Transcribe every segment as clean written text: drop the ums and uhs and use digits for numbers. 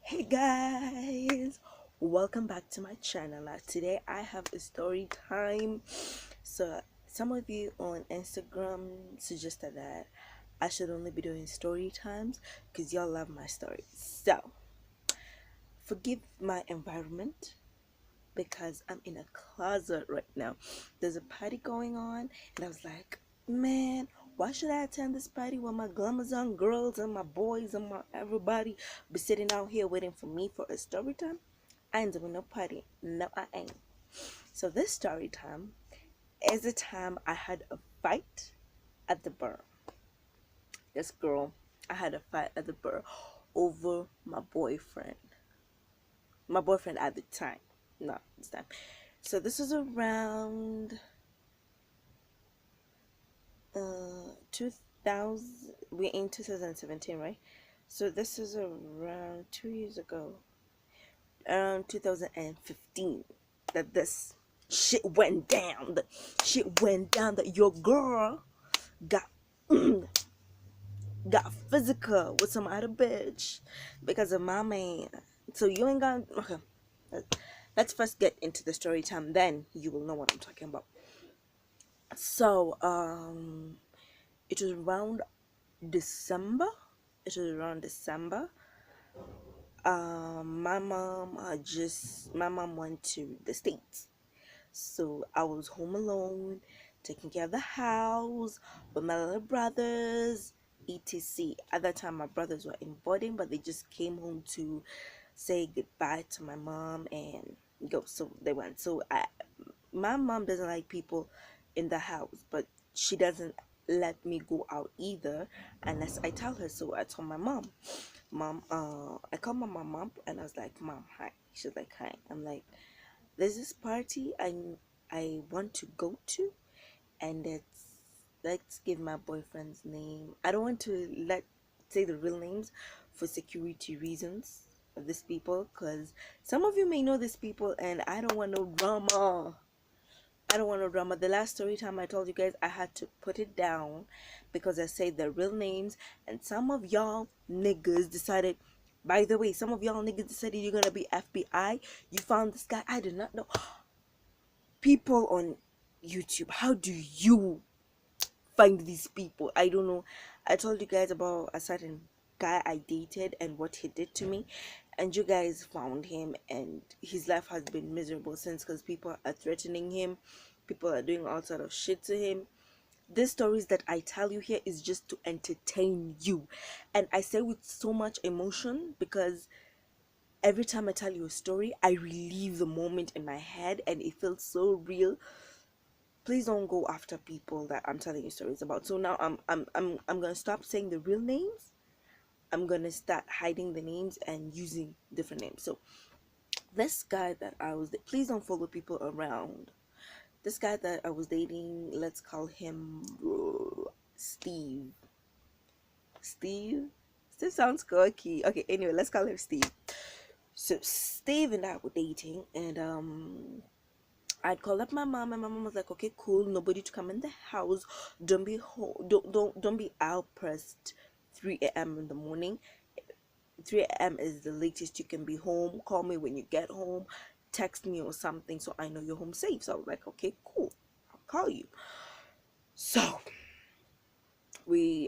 Hey guys, welcome back to my channel. Today I have a story time. So some of you on Instagram suggested that I should only be doing story times because y'all love my stories. So forgive my environment because I'm in a closet right now. There's a party going on and I was like, man, why should I attend this party when my glamazon girls and my boys and my everybody be sitting out here waiting for me for a story time? I ain't doing no party. No, I ain't. So this story time is the time I had a fight at the bar. This girl, I had a fight at the bar over my boyfriend. My boyfriend at the time. Not this time. So this was around 2000. We're in 2017, right? So this is around 2 years ago, around 2015, that this shit went down. The shit went down that your girl got got physical with some other bitch because of my man. So you ain't got okay. Let's first get into the story time, then you will know what I'm talking about. So it was around December. It was around December. My mom went to the States. So I was home alone, taking care of the house with my little brothers, etc. At that time my brothers were in boarding, but they just came home to say goodbye to my mom and go. So they went. My mom doesn't like people in the house, but she doesn't let me go out either unless I tell her. So I told my mom, I called my mom up and I was like, Mom, hi. She's like, hi. I'm like, there's this party I want to go to, and let's give my boyfriend's name. I don't want to let say the real names for security reasons of these people, because some of you may know these people and I don't want no drama. I don't want no drama. The last story time I told you guys I had to put it down because I said the real names, and some of y'all niggas decided. By the way, some of y'all niggas decided you're gonna be FBI. You found this guy. I did not know. People on YouTube, how do you find these people? I don't know. I told you guys about a certain guy I dated and what he did to me, and you guys found him, and his life has been miserable since because people are threatening him, people are doing all sort of shit to him. These stories that I tell you here is just to entertain you, and I say with so much emotion because every time I tell you a story I relive the moment in my head and it feels so real. Please don't go after people that I'm telling you stories about. So now I'm gonna stop saying the real names. I'm gonna start hiding the names and using different names. So this guy that please don't follow people around. This guy that I was dating, let's call him Steve. Steve. Steve sounds cocky. Okay, anyway, let's call him Steve. So Steve and I were dating, and I'd call up my mom, and my mom was like, "Okay, cool. Nobody to come in the house. Don't be don't be out past 3 a.m. in the morning. 3 a.m. is the latest you can be home. Call me when you get home. Text me or something so I know you're home safe." So I was like, "Okay, cool. I'll call you." So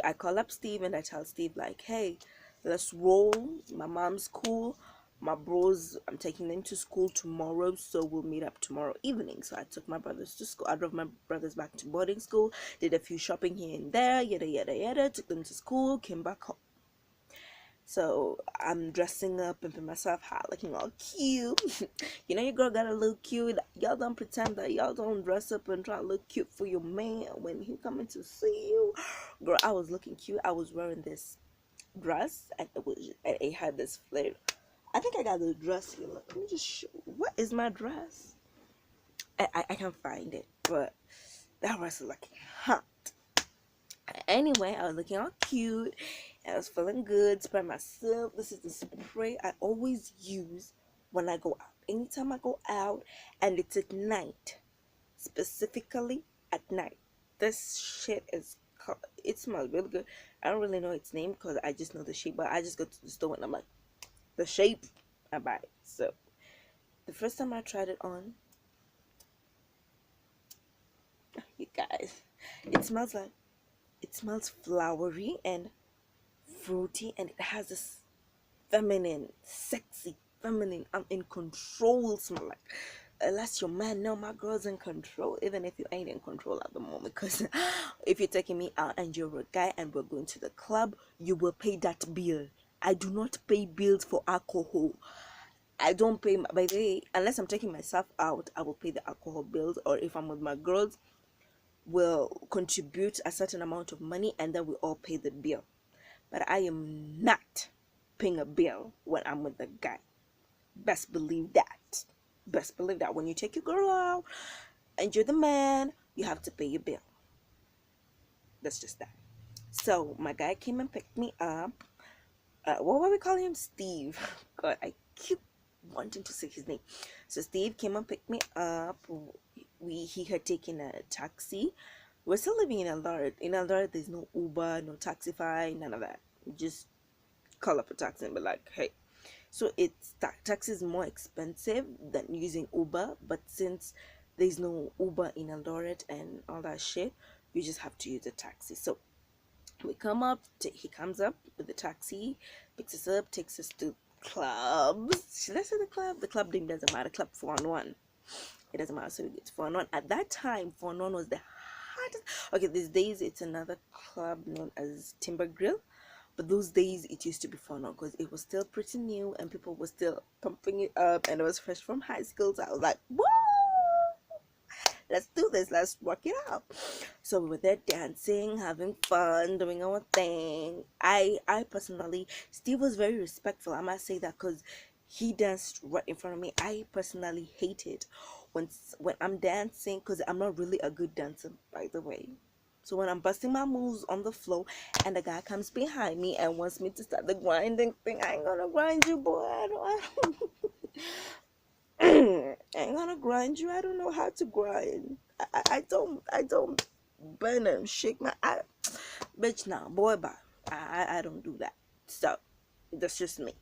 I call up Steve and I tell Steve like, "Hey, let's roll. My mom's cool. My bros, I'm taking them to school tomorrow, so we'll meet up tomorrow evening." So I took my brothers to school. I drove my brothers back to boarding school, did a few shopping here and there, yada yada yada, took them to school, came back home. So I'm dressing up, pimping myself hot, looking all cute. You know your girl gotta look cute. Y'all don't pretend that y'all don't dress up and try to look cute for your man when he coming to see you. Girl, I was looking cute. I was wearing this dress and it had this flare. I think I got the dress here. Let me just show. What is my dress? I can't find it, but that dress is looking hot. Anyway, I was looking all cute. I was feeling good. Spray myself. This is the spray I always use when I go out. Anytime I go out, and it's at night, specifically at night. This shit is called, it smells really good. I don't really know its name because I just know the shape, but I just go to the store and I'm like, the shape I buy it. So the first time I tried it on, you guys, it smells like it smells flowery and fruity, and it has this feminine, sexy, feminine, I'm in control smell. Like, unless your man know my girl's in control, even if you ain't in control at the moment. Because if you're taking me out and you're a guy and we're going to the club, you will pay that bill. I do not pay bills for alcohol. I don't pay, by the way, unless I'm taking myself out, I will pay the alcohol bills. Or if I'm with my girls, we'll contribute a certain amount of money and then we all pay the bill. But I am not paying a bill when I'm with a guy. Best believe that. Best believe that when you take your girl out and you're the man, you have to pay your bill. That's just that. So my guy came and picked me up. What were we calling him? Steve. God, I keep wanting to say his name. So Steve came and picked me up. He had taken a taxi. We're still living in Eldoret. In Eldoret, there's no Uber, no Taxify, none of that. You just call up a taxi and be like, hey. So it's taxi is more expensive than using Uber, but since there's no Uber in Eldoret and all that shit, you just have to use a taxi. So we come up, he comes up with the taxi, picks us up, takes us to clubs. Should I say the club? The club name doesn't matter. Club 4-on-1. It doesn't matter. So we get to 4-on-1. At that time, 4-on-1 was the hardest. Okay, these days it's another club known as Timber Grill. But those days it used to be 4-on-1 because it was still pretty new and people were still pumping it up, and it was fresh from high school. So I was like, whoa! Let's do this, let's work it out. So we were there dancing, having fun, doing our thing. I personally, Steve was very respectful, I must say that, because he danced right in front of me. I personally hate it when I'm dancing, because I'm not really a good dancer, by the way. So when I'm busting my moves on the floor and the guy comes behind me and wants me to start the grinding thing, I ain't gonna grind you, boy. I ain't gonna grind you. I don't know how to grind. I don't burn and shake my bitch now, boy. Bye. I don't do that. So that's just me.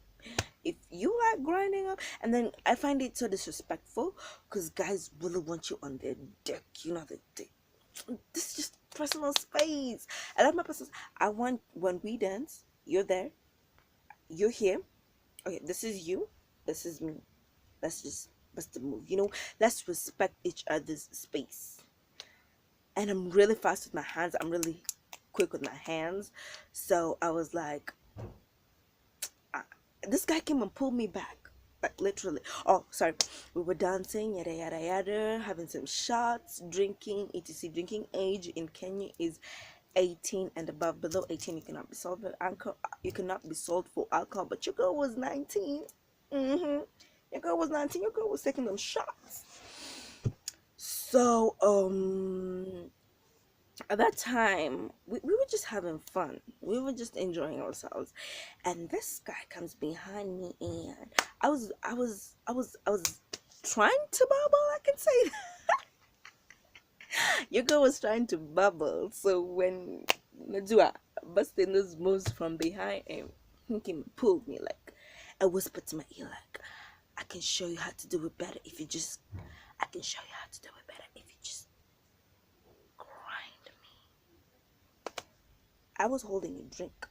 If you like grinding up, and then I find it so disrespectful because guys really want you on their dick. You know the dick. This is just personal space. I love my personal. I want when we dance, you're there, you're here. Okay, this is you. This is me. Let's just bust the move. Let's respect each other's space. And I'm really fast with my hands. I'm really quick with my hands. So I was like, this guy came and pulled me back. Like literally. Oh, sorry. We were dancing, yada yada yada, having some shots, drinking, etc. Drinking age in Kenya is 18 and above. Below 18, you cannot be sold for alcohol. You cannot be sold for alcohol. But your girl was 19. Your girl was 19. Your girl was taking them shots. So at that time we were just having fun. We were just enjoying ourselves, and this guy comes behind me, and I was trying to bubble, I can say that. Your girl was trying to bubble. So when Najua busting those moves from behind him, he came and pulled me, like, and whispered to my ear, like, I can show you how to do it better if you just I can show you how to do it better if you just grind me. I was holding a drink.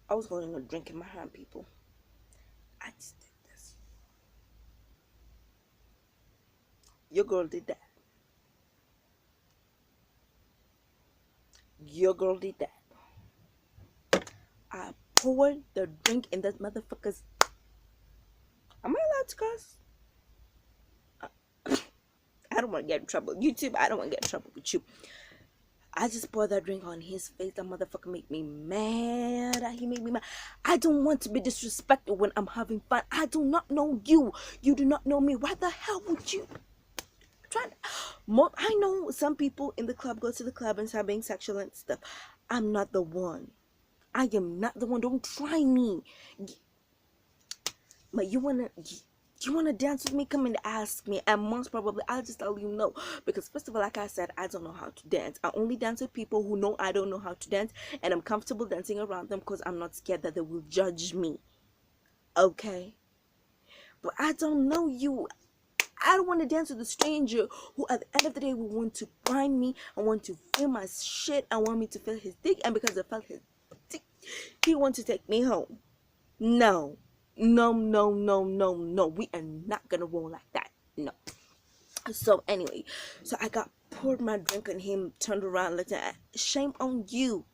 I was holding a drink in my hand, people. I just did this. Your girl did that. Your girl did that. I poured the drink in that motherfucker's. Am I allowed to cuss? I don't want to get in trouble. YouTube, I don't want to get in trouble with you. I just poured that drink on his face. That motherfucker made me mad. He made me mad. I don't want to be disrespected when I'm having fun. I do not know you. You do not know me. Why the hell would you? I know some people in the club go to the club and start being sexual and stuff. I'm not the one. I am not the one. Don't try me. But you wanna. Do you want to dance with me? Come and ask me. And most probably, I'll just tell you no. Because, first of all, like I said, I don't know how to dance. I only dance with people who know I don't know how to dance. And I'm comfortable dancing around them because I'm not scared that they will judge me. Okay? But I don't know you. I don't want to dance with a stranger who at the end of the day will want to find me and want to feel my shit and want me to feel his dick. And because I felt his dick, he wants to take me home. No. No, no, no, no, no. We are not gonna roll like that. No. So anyway, so I got poured my drink on him, turned around, looked at, shame on you.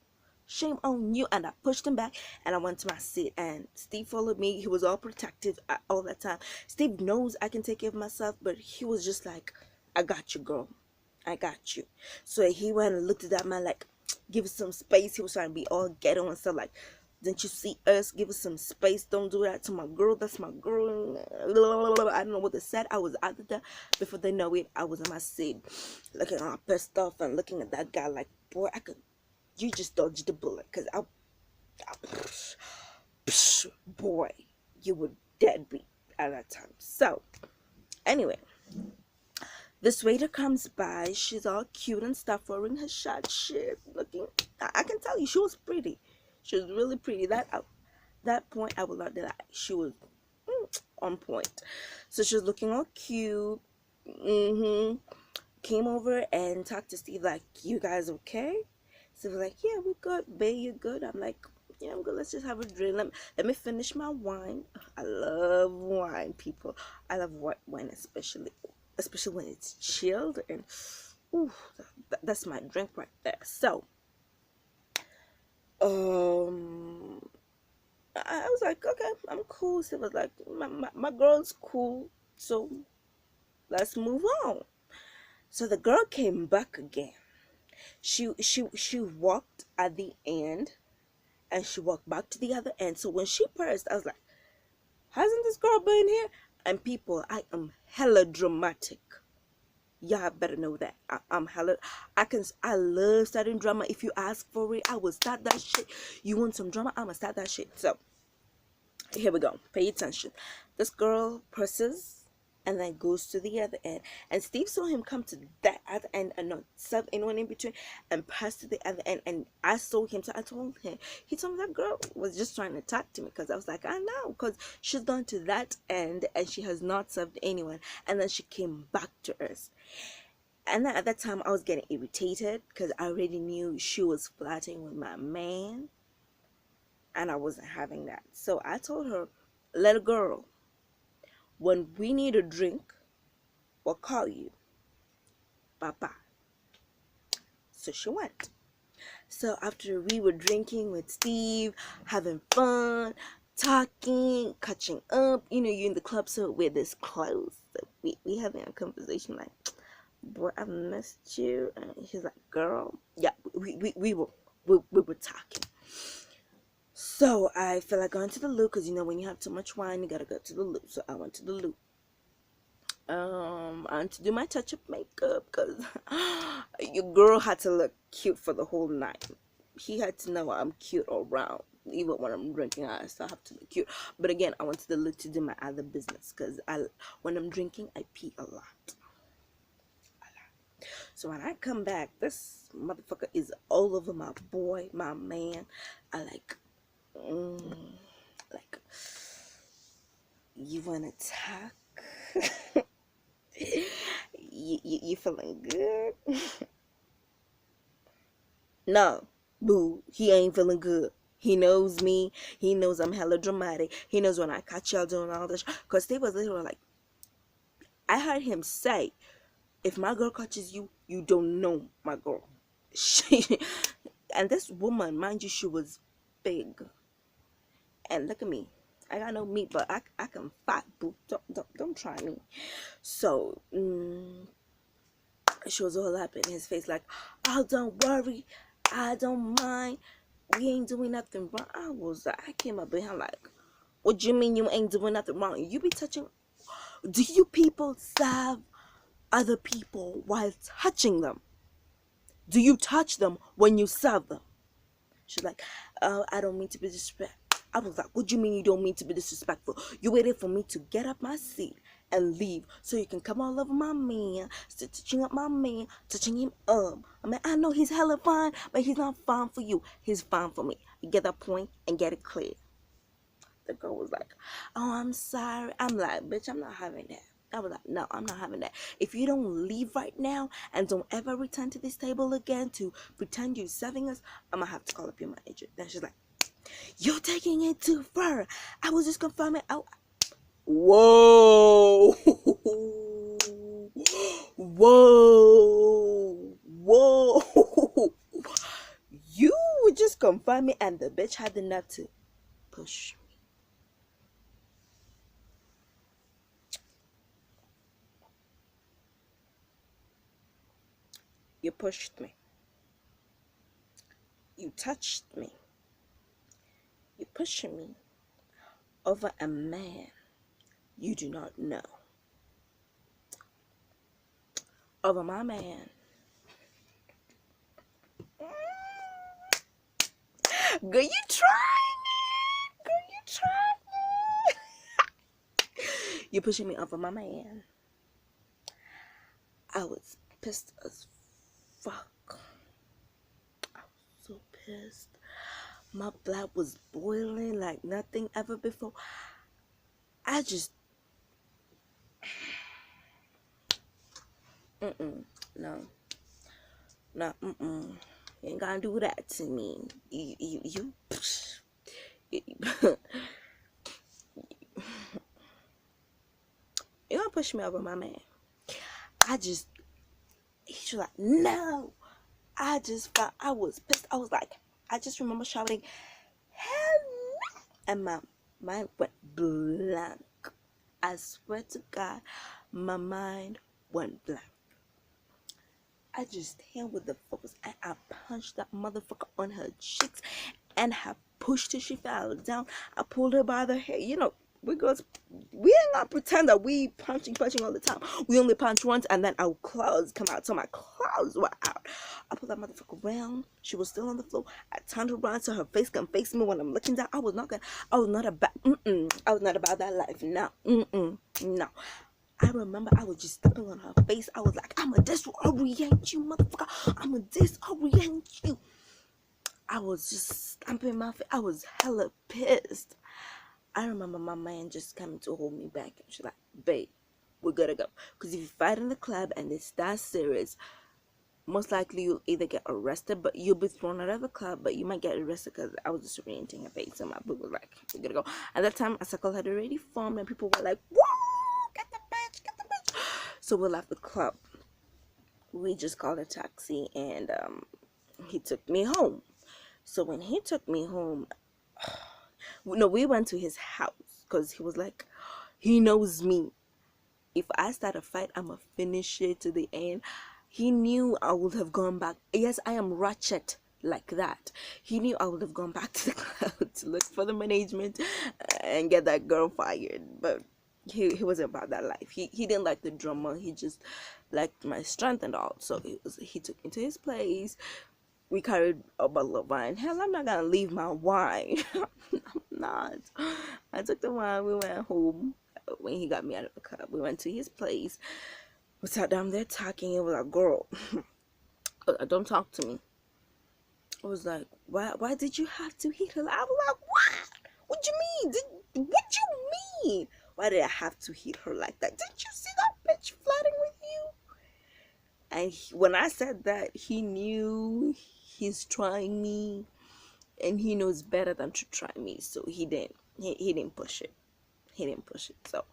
Shame on you. And I pushed him back and I went to my seat, and Steve followed me. He was all protective all that time. Steve knows I can take care of myself, but he was just like, I got you, girl. I got you. So he went and looked at that man like, give us some space. He was trying to be all ghetto and stuff like, didn't you see us? Give us some space. Don't do that to my girl. That's my girl. I don't know what they said. I was out there. Before they know it, I was in my seat, looking all pissed off and looking at that guy like, boy, you just dodged the bullet. Because boy, you were deadbeat at that time. So, anyway, this waiter comes by. She's all cute and stuff, wearing her shot shit, looking. I can tell you, she was pretty. She was really pretty. That point, I will not deny. She was on point. So she was looking all cute. Came over and talked to Steve like, you guys okay? So he was like, yeah, we're good. Babe, you good? I'm like, yeah, I'm good. Let's just have a drink. Let me finish my wine. I love wine, people. I love white wine, especially when it's chilled. And ooh, that's my drink right there. So I was like, okay, I'm cool. So it was like, my girl's cool, so let's move on. So the girl came back again. She walked at the end, and she walked back to the other end. So when she pressed, I was like, hasn't this girl been here? And people, I am hella dramatic. Y'all better know that. I'm hella. I love starting drama. If you ask for it, I will start that shit. You want some drama? I'ma start that shit. So here we go. Pay attention. This girl presses and then goes to the other end. And Steve saw him come to that other end and not serve anyone in between and pass to the other end. And I saw him, so I told him. He told me that girl was just trying to talk to me, because I was like, I know, because she's gone to that end and she has not served anyone. And then she came back to us. And then at that time, I was getting irritated because I already knew she was flirting with my man. And I wasn't having that. So I told her, little girl, when we need a drink, we'll call you. Bye-bye. So she went. So after we were drinking with Steve, having fun, talking, catching up, you're in the club, so we're this close. So we having a conversation like, boy, I missed you. And she's like, girl, yeah, we were talking. So I felt like going to the loo, because when you have too much wine, you gotta go to the loo. So I went to the loo. And to do my touch-up makeup, because your girl had to look cute for the whole night. He had to know I'm cute all around. Even when I'm drinking, I still have to look cute. But again, I went to the loo to do my other business, because when I'm drinking, I pee a lot. So when I come back, this motherfucker is all over my boy, my man. I like, you wanna talk? you feeling good? No, boo, he ain't feeling good. He knows me. He knows I'm hella dramatic. He knows when I catch y'all doing all this. Because they was literally like, I heard him say, if my girl catches you, you don't know my girl. And this woman, mind you, she was big. And look at me. I got no meat, but I can fight, boo. Don't try me. So, she was all up in his face like, oh, don't worry. I don't mind. We ain't doing nothing wrong. I came up behind like, what do you mean you ain't doing nothing wrong? You be touching. Do you people serve other people while touching them? Do you touch them when you serve them? She's like, oh, I don't mean to be disrespectful. I was like, what do you mean you don't mean to be disrespectful? You waited for me to get up my seat and leave so you can come all over my man, start touching up my man, touching him up. I mean, I know he's hella fine, but he's not fine for you. He's fine for me. You get that point and get it clear. The girl was like, oh, I'm sorry. I'm like, bitch, I'm not having that. I was like, no, I'm not having that. If you don't leave right now and don't ever return to this table again to pretend you're serving us, I'm gonna have to call up your manager. Then she's like, you're taking it too far. I was just confirming. Oh, whoa. Whoa. Whoa. You were just confirming, and the bitch had the nerve to push me. You pushed me. You touched me. You're pushing me over a man you do not know. Over my man. Girl, you trying it. Girl, you trying it. You're pushing me over my man. I was pissed as fuck. I was so pissed. My blood was boiling like nothing ever before. I just no. No, you ain't gonna do that to me. You you gonna push me over my man. He's like, no. I was pissed. I was like, I just remember shouting, hell no. And my mind went blank. I swear to God, my mind went blank. I just hit with the force and I punched that motherfucker on her cheeks and I pushed her. She fell down. I pulled her by the hair. You know, we girls, we ain't gonna pretend that we punching all the time. We only punch once and then our claws come out. So my claws were out. I pulled that motherfucker around. She was still on the floor. I turned around so her face can face me when I'm looking down. I was not about that life. No, no. I remember I was just stepping on her face. I was like, I'ma disorient you, motherfucker. I'ma disorient you. I was just stamping my face. I was hella pissed. I remember my man just coming to hold me back. And she's like, babe, we gotta go. Because if you fight in the club and it's that serious, most likely you'll either get arrested, but you'll be thrown out of the club, but you might get arrested because I was disorienting her face. And my boo was like, we gotta go. At that time, a circle had already formed and people were like, whoa! Get the bitch. So we left the club. We just called a taxi and he took me home. So when he took me home, no, we went to his house because he was like, he knows me. If I start a fight, I'ma finish it to the end. He knew I would have gone back. Yes, I am ratchet like that. He knew I would have gone back to the club to look for the management and get that girl fired. But he wasn't about that life. He didn't like the drama. He just liked my strength and all. So he took me to his place. We carried a bottle of wine. Hell, I'm not gonna leave my wine. I'm not. I took the wine. We went home. When he got me out of the club, we went to his place. We sat down there talking. It was like, girl, don't talk to me. I was like, why did you have to hit her? I was like, what do you mean? What do you mean? Why did I have to hit her like that? Didn't you see that bitch flirting with you? And when I said that, he knew he's trying me, and he knows better than to try me. So he didn't push it. So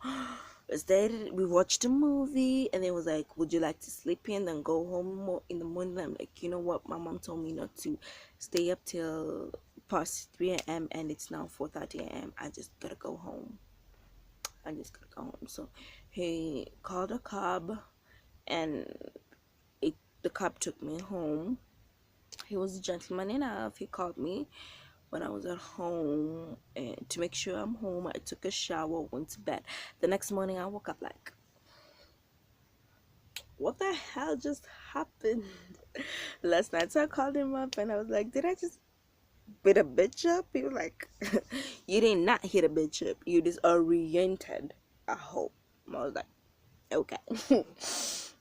instead, we watched a movie, and it was like, would you like to sleep in and go home more in the morning? I'm like, you know what? My mom told me not to stay up till past 3 a.m. and it's now 4:30 a.m. I just gotta go home. So he called a cab, and the cab took me home. He was a gentleman enough. He called me when I was at home, and to make sure I'm home, I took a shower, went to bed. The next morning, I woke up like, what the hell just happened last night? So I called him up and I was like, did I just beat a bitch up? He was like, you did not hit a bitch up. You disoriented. I hope. I was like, okay.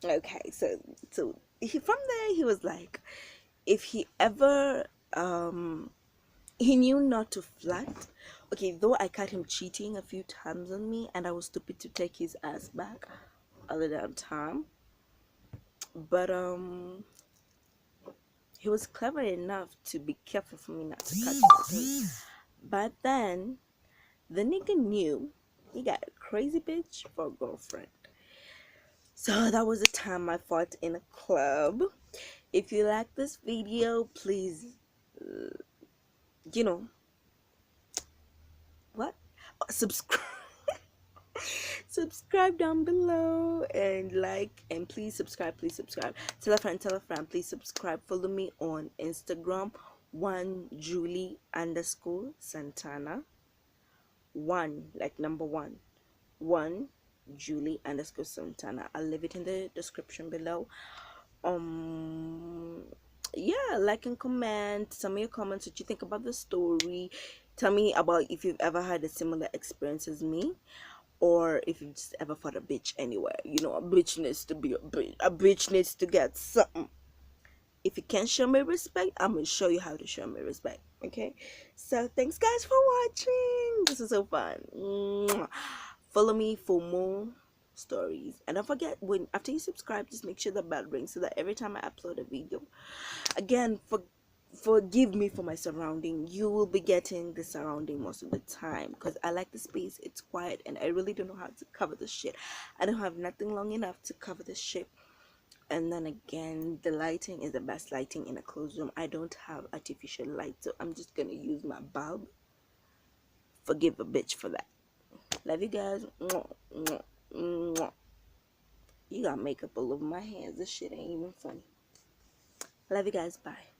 Okay. So from there he was like, if he ever he knew not to flirt. Okay, though I caught him cheating a few times on me and I was stupid to take his ass back all the damn time. But he was clever enough to be careful for me not to catch him. But then the nigga knew he got a crazy bitch for a girlfriend. So that was the time I fought in a club. If you like this video, please, you know, what? Subscribe. Subscribe down below and like, and please subscribe, tell a friend, please subscribe. Follow me on Instagram, one Julie underscore Santana, one like number one Julie underscore Santana. I'll leave it in the description below. Yeah, like and comment. Tell me your comments, what you think about the story. Tell me about if you've ever had a similar experience as me, or if you just ever fought a bitch anywhere. You know, a bitch needs to be a bitch. A bitch needs to get something. If you can't show me respect, I'm gonna show you how to show me respect. Okay, so thanks guys for watching. This is so fun. Mwah. Follow me for more stories, and don't forget, when after you subscribe, just make sure the bell rings so that every time I upload a video, again, forgive me for my surrounding. You will be getting the surrounding most of the time because I like the space. It's quiet and I really don't know how to cover this shit. I don't have nothing long enough to cover this shit. And then again, the lighting is the best lighting in a closed room. I don't have artificial light, so I'm just gonna use my bulb. Forgive a bitch for that. Love you guys. Mwah, mwah, mwah. You got makeup all over my hands. This shit ain't even funny. Love you guys. Bye.